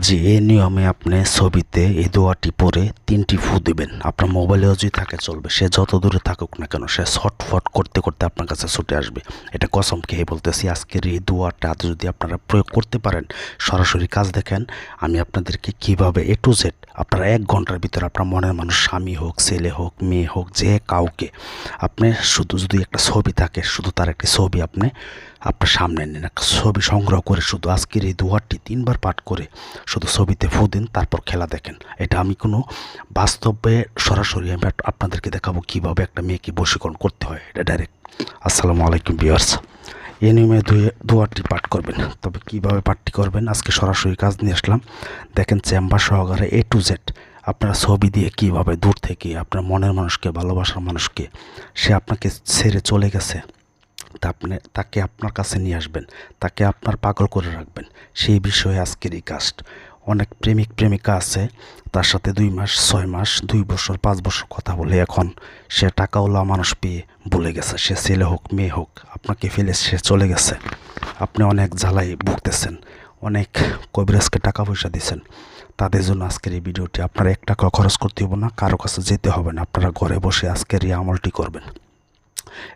যে এই নিয়মে আপনি ছবিতে এই দোয়াটি পরে 3টি ফু দিবেন। আপনার মোবাইলেও যদি থাকে চলবে, সে যত দূরে থাকুক না কেন, সে ছটফট করতে করতে আপনার কাছে ছুটে আসবে। এটা কসম খেয়ে বলতেছি। আজকের এই দোয়াটা যদি আপনারা প্রয়োগ করতে পারেন, সরাসরি কাজ দেখেন। আমি আপনাদেরকে কিভাবে A to Z আপনারা 1 ঘন্টার ভিতরে আপনার মনের মানুষ, স্বামী হোক, ছেলে হোক, মেয়ে হোক, যে কাউকে আপনি শুধু যদি একটা ছবি থাকে, শুধু তার একটি ছবি আপনি আপনার সামনে নিন, একটা ছবি সংগ্রহ করে শুধু আজকের এই দোয়াটি 3 বার পাঠ করে শুধু ছবিতে ফু দিন, তারপর খেলা দেখেন। এটা আমি কোনো বাস্তবে সরাসরি আমি আপনাদেরকে দেখাবো কিভাবে একটা মেয়েকে বশীকরণ করতে হয়। এটা ডাইরেক্ট। আসসালামু আলাইকুম ভিউয়ার্স। এই নিয়মে দোয়াটি পাঠ করবেন। তবে কিভাবে পাঠটি করবেন আজকে সরাসরি কাজ নিয়ে আসলাম। দেখেন চেম্বার সহকারে A to Z আপনারা ছবি দিয়ে কিভাবে দূর থেকে আপনার মনের মানুষকে, ভালোবাসার মানুষকে, সে আপনাকে ছেড়ে চলে গেছে, তাকে আপনার কাছে নিয়ে আসবেন, তাকে আপনার পাগল করে রাখবেন। সেই বিষয়ে আজকের এই কাজ। অনেক প্রেমিক প্রেমিকা আছে, তার সাথে 2 মাস, 6 মাস, 2 বছর, 5 বছর কথা বলে এখন সে টাকাওয়ালা মানুষ পেয়ে ভুলে গেছে। সে ছেলে হোক, মেয়ে হোক, আপনাকে ফেলে সে চলে গেছে। আপনি অনেক জ্বালাই ভুগতেছেন, অনেক কবিরাজকে টাকা পয়সা দিচ্ছেন। তাদের জন্য আজকের এই ভিডিওটি। আপনারা 1 টাকা খরচ করতে হবে না, কারো কাছে যেতে হবে না। আপনারা ঘরে বসে আজকের এই আমলটি করবেন।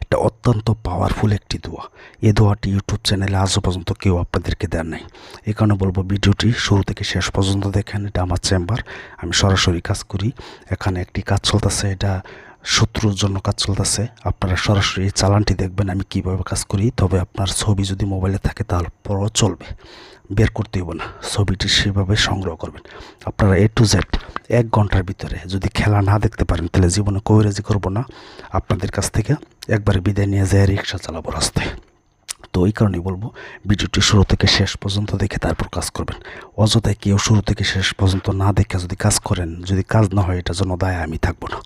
এটা অত্যন্ত পাওয়ারফুল একটি দোয়া। এই দোয়াটি ইউটিউব চ্যানেলে আজও পর্যন্ত কেউ আপনাদেরকে দেন নাই। এই কারণে বলবো ভিডিওটি শুরু থেকে শেষ পর্যন্ত দেখেন। এটা আমার চেম্বার, আমি সরাসরি কাজ করি। এখানে একটি কাজ চলতেছে, এটা শত্রুর জন্য কাজ চলতেছে। আপনারা সরাসরি এই চালানটি দেখবেন আমি কিভাবে কাজ করি। তবে আপনার ছবি যদি মোবাইলে থাকে তারপরও চলবে, বের করতে হবে না। ছবিটি সেভাবে সংগ্রহ করবেন। আপনারা A to Z 1 ঘন্টার ভিতরে যদি খেলা না দেখতে পারেন, তাহলে জীবনে কবিরাজি করবো না। আপনাদের কাছ থেকে একবারে বিদায় নিয়ে যায় রিক্সা চালাবো রাস্তায়। তো ওই কারণেই বলবো ভিডিওটি শুরু থেকে শেষ পর্যন্ত দেখে তারপর কাজ করবেন। অযথায় কেউ শুরু থেকে শেষ পর্যন্ত না দেখে যদি কাজ করেন, যদি কাজ না হয়, এটার জন্য দায় আমি থাকবো না।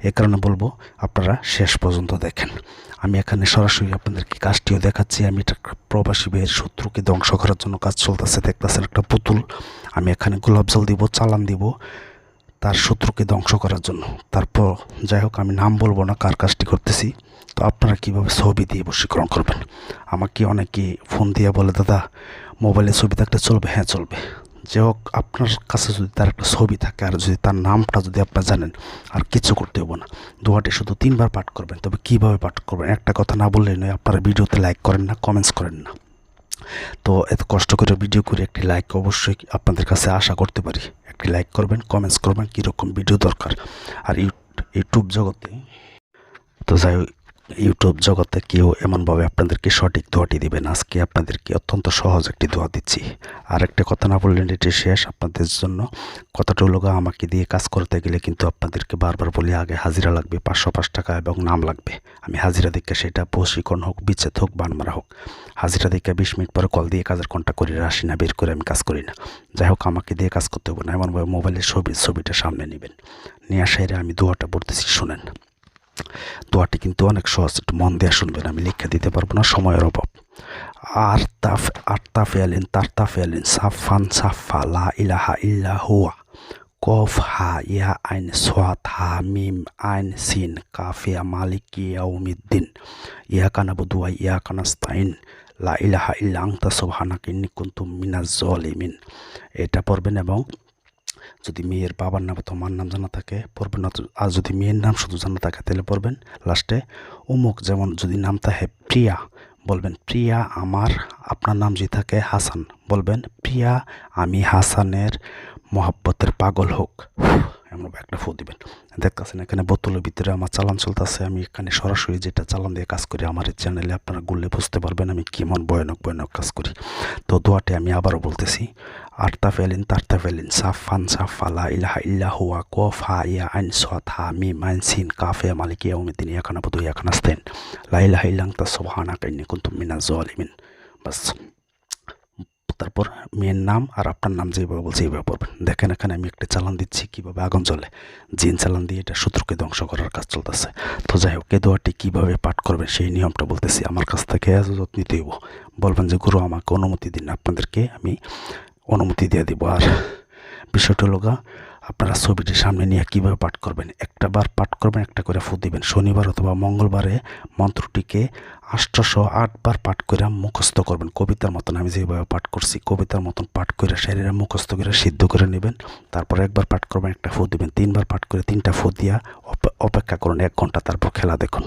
এ কারণে বলবো আপনারা শেষ পর্যন্ত দেখেন। আমি এখানে সরাসরি আপনাদেরকে কাজটিও দেখাচ্ছি। আমি এটা প্রবাসী ভাইয়ের শত্রুকে ধ্বংস করার জন্য কাজ চলতেছে। দেখতেছেন একটা পুতুল, আমি এখানে গোলাপ জল দিব, চালান দিব তার শত্রুকে ধ্বংস করার জন্য। তারপর যাই হোক, আমি নাম বলবো না কার কাজটি করতেছি। তো আপনারা কীভাবে ছবি দিয়ে বশীকরণ করবেন। আমাকে অনেকে ফোন দিয়ে বলে, দাদা মোবাইলে ছবি থাকলে চলবে? হ্যাঁ চলবে। যে হোক, আপনার কাছে যদি তার একটা ছবি থাকে আর যদি তার নামটা যদি আপনারা জানেন, আর কিছু করতে হবে না। দোয়াটি শুধু 3 বার পাঠ করবেন। তবে কিভাবে পাঠ করবেন একটা কথা না বললেই নয়। আপনারা ভিডিওতে লাইক করেন না, কমেন্টস করেন না। তো এত কষ্ট করে ভিডিও করে একটি লাইক অবশ্যই আপনাদের কাছে আশা করতে পারি। একটি লাইক করবেন, কমেন্টস করবেন কীরকম ভিডিও দরকার। আর ইউটিউব জগতে, তো যাই হোক, ইউটিউব জগতে কেউ এমনভাবে আপনাদেরকে সঠিক দোয়াটি দিবেন। আজকে আপনাদেরকে অত্যন্ত সহজ একটি দোয়া দিচ্ছি। আর একটা কথা না বললেন এটি শেষ আপনাদের জন্য। কথাটা হলো, আমাকে দিয়ে কাজ করতে গেলে কিন্তু আপনাদেরকে বারবার বলি আগে হাজিরা লাগবে 505 টাকা এবং নাম লাগবে। আমি হাজিরা দেখে, সেটা বশীকরণ হোক, বিচ্ছেদ হোক, বানমারা হোক, হাজিরা দেখে 20 মিনিট পরে কল দিয়ে কাজের কন্ট্যাক্ট করে আসি না, বের করে আমি কাজ করি না। যাই হোক, আমাকে দিয়ে কাজ করতে হবে না। এমনভাবে মোবাইলের ছবিটা সামনে নেবেন, নিয়ে আসাইরে আমি দোয়াটা পড়তেছি, শোনেন। দোয়াটি কিন্তু অনেক সহজ, একটু মন দিয়ে শুনবেন। আমি লিখে দিতে পারবো না, সময়ের অভাব। তারতা ফেলেন সাফান সাফা লা ইলাহা ইল্লা হুয়া কফ হা ইয়া আইন সোয়াত হা মিম আইন সিন কাফিয়া মালিকি ইয়াউমিদ্দিন ইয়াকা নাবুদু ওয়া ইয়াকা নাস্তাইন লা ইলাহা ইল্লা আনতা সুবহানাকা ইন্নী কুনতু মিনাজ জালিমিন। এটা পড়বেন। এবং যদি মেয়ের বাবার নাম অথবা মার নাম জানা থাকে পড়বেন, আর যদি মেয়ের নাম শুধু জানা থাকে তাহলে পড়বেন লাস্টে অমুক। যেমন যদি নাম থাকে প্রিয়া, বলবেন প্রিয়া আমার। আপনার নাম যদি থাকে হাসান, বলবেন প্রিয়া আমি হাসানের মহাব্বতের পাগল হোক। এমন একটা ফু দিবেন। দেখতেছেন এখানে বোতলের ভিতরে আমার চালান চলতেছে। আমি এখানে সরাসরি যেটা চালান দিয়ে কাজ করি, আমার এই চ্যানেলে আপনারা গুললে বুঝতে পারবেন আমি কেমন ভয়ানক কাজ করি। তো দোয়াটি আমি আবারও বলতেছি। তারতা ফেলিন সাফান সাফা লা ইলাহা ইল্লা হুয়া কফ হা ইয়া আইন সাদ হা মিম আইন সিন কাফে মালিকি ইয়াউমিদ্দিন ইয়াকা নাবুদু ওয়া ইয়াকা নাস্তাইন লা ইলাহা ইল্লা আনতা সুবহানাকা ইন্নী কুনতু মিনাজ জালিমিন। বাস। তারপর মেয়ের নাম আর আপনার নাম যেভাবে বলছে এইভাবে পড়বেন। দেখেন এখানে আমি একটা চালান দিচ্ছি কীভাবে আগুন জ্বলে। জিন চালান দিয়ে এটা শত্রুকে ধ্বংস করার কাজ চলতেছে। তো যাই হোক, এই দোয়াটি কীভাবে পাঠ করবেন সেই নিয়মটা বলতেছি। আমার কাছ থেকে ইজাজত নিতে হইব। বলবেন যে গুরু আমাকে অনুমতি দিন, আপনাদেরকে আমি অনুমতি দিয়ে দিব। আর বিষয়টা হলো আপনারা ছবিটি সামনে নিয়ে কীভাবে পাঠ করবেন, একটা বার পাঠ করবেন, একটা করে ফু দিবেন। শনিবার অথবা মঙ্গলবারে মন্ত্রটিকে 808 বার পাঠ করে মুখস্থ করবেন কবিতার মতন। আমি যেভাবে পাঠ করছি কবিতার মতন পাঠ করে শরীরে মুখস্থ করে সিদ্ধ করে নেবেন। তারপর একবার পাঠ করবেন, একটা ফু দিবেন। 3 বার পাঠ করে 3টা ফু দিয়া অপেক্ষা করুন 1 ঘন্টা, তারপর খেলা দেখুন।